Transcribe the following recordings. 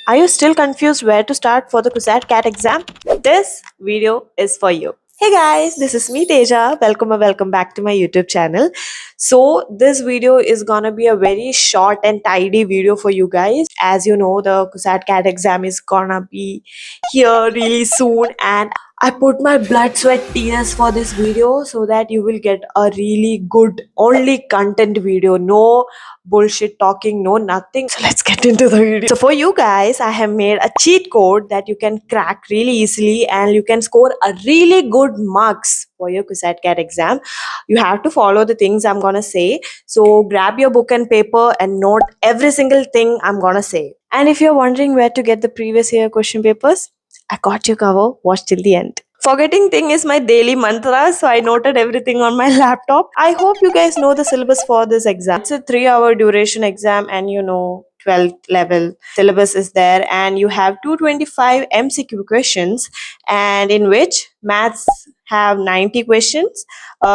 Are you still confused where to start for the CUSAT CAT exam? This video is for you. Hey guys, this is me Teja. Welcome or welcome back to my YouTube channel. So this video is gonna be a very short and tidy video for you guys. As you know, the CUSAT CAT exam is gonna be here really soon, and I put my blood, sweat, tears for this video so that you will get a really good, only content video. No bullshit talking, no nothing. So let's get into the video. So for you guys, I have made a cheat code that you can crack really easily and you can score a really good marks for your CUSAT CAT exam. You have to follow the things I'm gonna say. So grab your book and paper and note every single thing I'm gonna say. And if you're wondering where to get the previous year question papers, I got you cover. Watch till the end. Forgetting thing is my daily mantra, so I noted everything on my laptop. I hope you guys know the syllabus for this exam. It's a 3-hour duration exam, and 12th level syllabus is there, and you have 225 MCQ questions, and in which maths have 90 questions,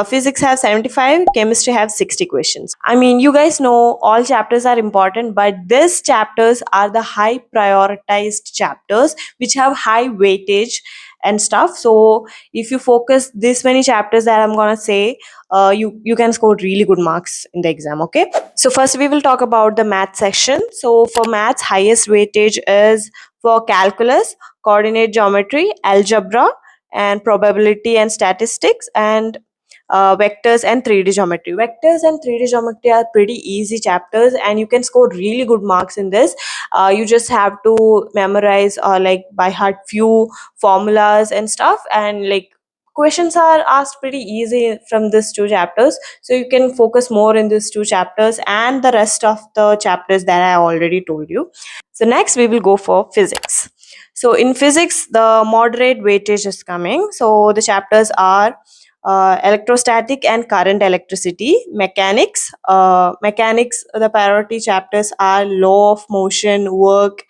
physics have 75, chemistry have 60 questions. I mean, you guys know all chapters are important, but these chapters are the high prioritized chapters which have high weightage and stuff. So if you focus this many chapters that I'm gonna say, you can score really good marks in the exam. Okay, so first we will talk about the math section. So for maths, highest weightage is for calculus, coordinate geometry, algebra, and probability and statistics, and vectors and 3D geometry. Vectors and 3D geometry are pretty easy chapters, and you can score really good marks in this. You just have to memorize like by heart few formulas and stuff, and like questions are asked pretty easy from these two chapters, so you can focus more in these two chapters and the rest of the chapters that I already told you. So next we will go for physics. So in physics, the moderate weightage is coming. So the chapters are electrostatic and current electricity, mechanics. Mechanics, the priority chapters are law of motion, work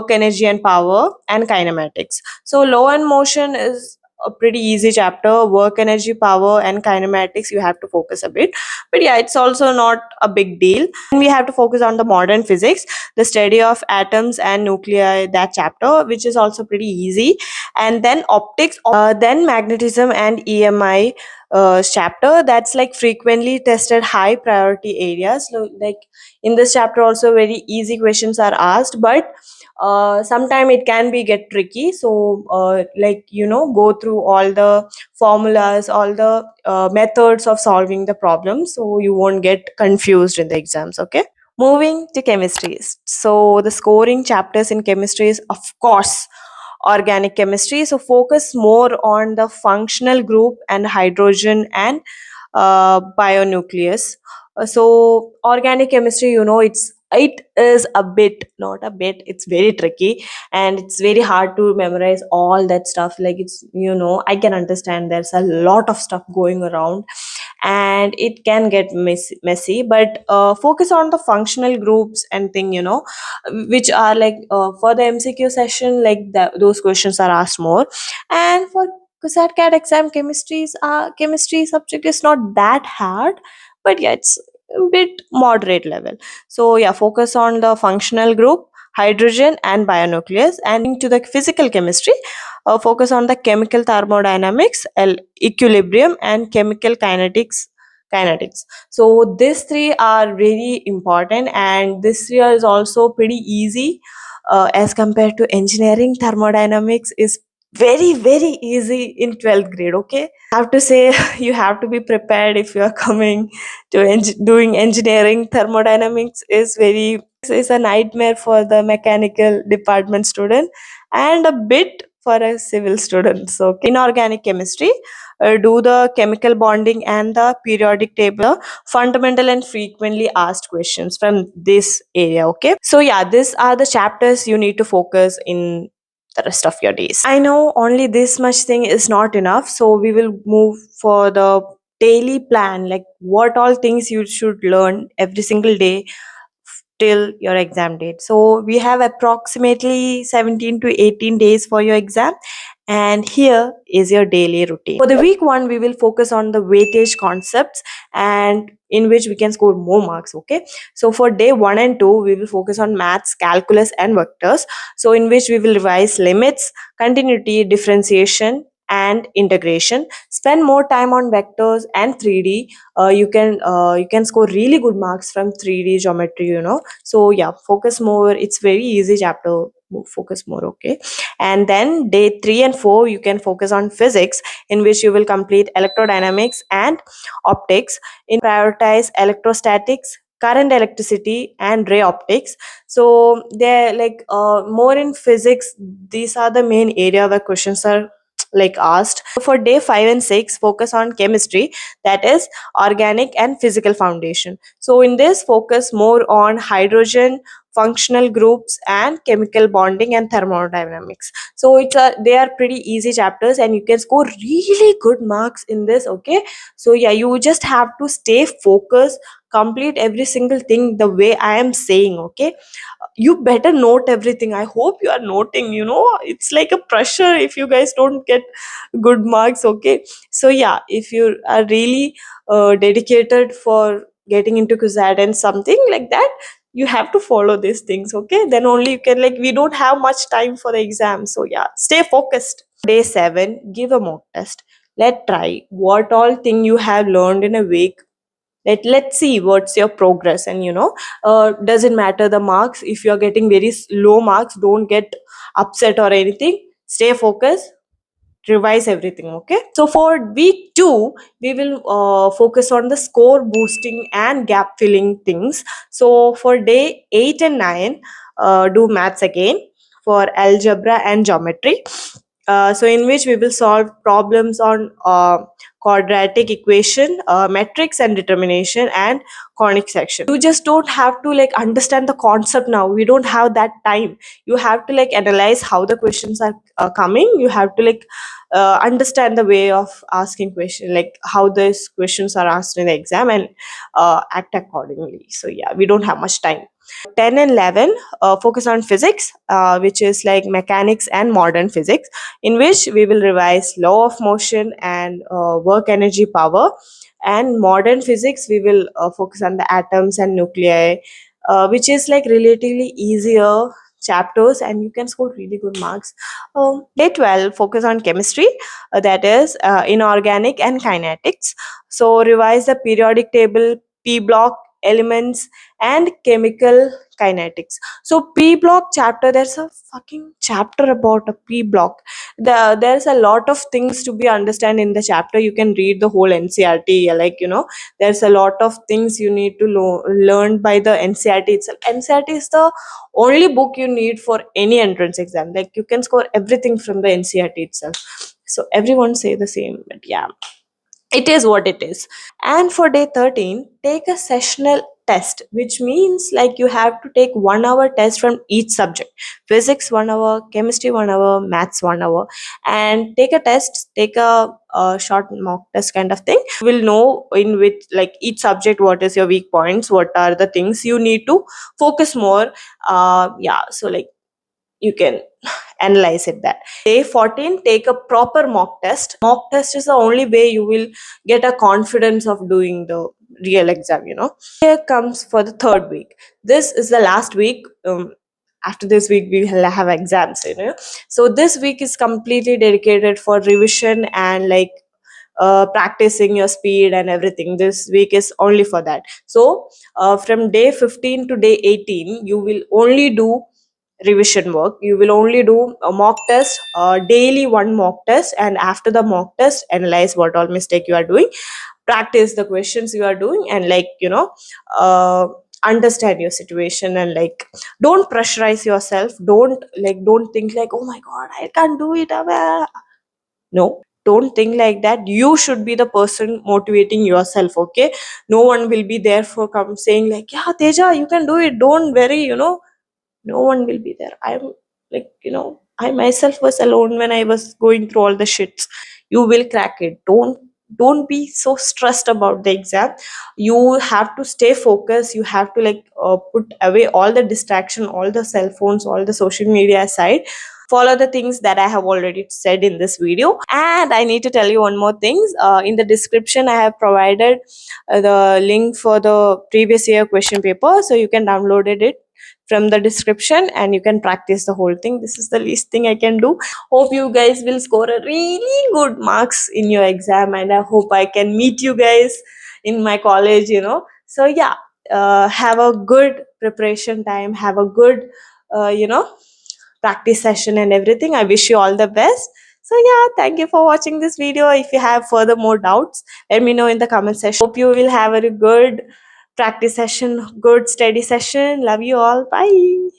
energy and power, and kinematics. So law and motion is a pretty easy chapter. Work energy, power, and kinematics you have to focus a bit, but yeah, it's also not a big deal. And we have to focus on the modern physics, the study of atoms and nuclei, that chapter, which is also pretty easy. And then optics, then magnetism and EMI chapter, that's like frequently tested high priority areas. So like in this chapter also very easy questions are asked, but sometime it can be get tricky. So go through all the formulas, all the methods of solving the problem, so you won't get confused in the exams. Okay, moving to chemistry. So the scoring chapters in chemistry is of course organic chemistry. So focus more on the functional group and hydrogen and bionucleus. So organic chemistry, it is a bit, not a bit, it's very tricky, and it's very hard to memorize all that stuff. Like it's, I can understand there's a lot of stuff going around and it can get messy, but focus on the functional groups and thing, which are like for the MCQ session, like those questions are asked more. And for CUSAT CAT exam, chemistry subject is not that hard, but yeah, it's a bit moderate level. So yeah, focus on the functional group, hydrogen and bionucleus. And into the physical chemistry, focus on the chemical thermodynamics, equilibrium, and chemical kinetics. So these three are very important, and this year is also pretty easy as compared to engineering. Thermodynamics is very very easy in 12th grade. Okay, I have to say you have to be prepared if you are coming to doing engineering. Thermodynamics is a nightmare for the mechanical department student and a bit for a civil student. So inorganic chemistry, do the chemical bonding and the periodic table, fundamental and frequently asked questions from this area. Okay, so yeah, these are the chapters you need to focus in the rest of your days. I know only this much thing is not enough, so we will move for the daily plan, like what all things you should learn every single day till your exam date. So we have approximately 17 to 18 days for your exam, And here is your daily routine. For the week 1, we will focus on the weightage concepts, and in which we can score more marks. Okay, so for day 1 and 2, we will focus on maths, calculus and vectors, so in which we will revise limits, continuity, differentiation and integration. Spend more time on vectors and 3D. You can score really good marks from 3D geometry, so yeah, focus more. It's very easy chapter. Focus more. Okay, and then day 3 and 4, you can focus on physics, in which you will complete electrodynamics and optics. In prioritize electrostatics, current, electricity and ray optics. So they're like more in physics. These are the main area where questions are like asked. For day 5 and 6, focus on chemistry, that is organic and physical foundation. So in this, focus more on hydrogen, functional groups and chemical bonding and thermodynamics. So they are pretty easy chapters, and you can score really good marks in this. Okay, so yeah, you just have to stay focused, complete every single thing the way I am saying. Okay, you better note everything. I hope you are noting. It's like a pressure if you guys don't get good marks. Okay, so yeah, if you are really dedicated for getting into CUSAT and something like that, you have to follow these things. Okay, then only you can, like, we don't have much time for the exam, so yeah, stay focused. Day 7, give a mock test. Let's try what all thing you have learned in a week. Let's see what's your progress. And doesn't matter the marks. If you're getting very low marks, don't get upset or anything. Stay focused, revise everything. Okay, so for week 2, we will focus on the score boosting and gap filling things. So for day 8 and 9, do maths again for algebra and geometry. So in which we will solve problems on quadratic equation, metrics and determination and conic section. You just don't have to like understand the concept now. We don't have that time. You have to like analyze how the questions are coming. You have to like understand the way of asking question, like how these questions are asked in the exam, and act accordingly. So yeah, we don't have much time. 10 and 11, focus on physics, which is like mechanics and modern physics, in which we will revise law of motion and work energy power. And modern physics, we will focus on the atoms and nuclei, which is like relatively easier chapters, and you can score really good marks. Day 12, focus on chemistry, that is inorganic and kinetics. So revise the periodic table, p block, elements and chemical kinetics. So p block chapter, there's a fucking chapter about a p block. There's a lot of things to be understand in the chapter. You can read the whole ncrt, like there's a lot of things you need to learn by the ncrt itself. Ncrt is the only book you need for any entrance exam. Like you can score everything from the ncrt itself. So everyone say the same, but yeah, it is what it is. And for day 13, take a sessional test, which means like you have to take 1 hour test from each subject. Physics 1 hour, chemistry 1 hour, maths 1 hour, and take a test, take a short mock test kind of thing. You will know in which, like, each subject, what is your weak points, what are the things you need to focus more. Yeah, so like you can analyze it that. Day 14, take a proper mock test. Mock test is the only way you will get a confidence of doing the real exam. Here comes for the third week. This is the last week. After this week we will have exams. So this week is completely dedicated for revision and like practicing your speed and everything. This week is only for that. So from day 15 to day 18, you will only do revision work. You will only do a mock test, daily one mock test, and after the mock test, analyze what all mistake you are doing, practice the questions you are doing, and like uh, understand your situation. And like, don't pressurize yourself. Don't think like, oh my god, I can't do it. No, don't think like that. You should be the person motivating yourself. Okay, no one will be there for come saying like, yeah, Teja, you can do it, don't worry. No one will be there. I'm like, I myself was alone when I was going through all the shits. You will crack it. Don't be so stressed about the exam. You have to stay focused. You have to like put away all the distraction, all the cell phones, all the social media aside. follow the things that I have already said in this video. And I need to tell you one more thing. In the description I have provided the link for the previous year question paper, so you can download it from the description and you can practice the whole thing. This is the least thing I can do. Hope you guys will score a really good marks in your exam, and I hope I can meet you guys in my college, so yeah, have a good preparation time, have a good practice session and everything. I wish you all the best. So yeah, thank you for watching this video. If you have further more doubts, let me know in the comment section. Hope you will have a good practice session, good study session. Love you all. Bye.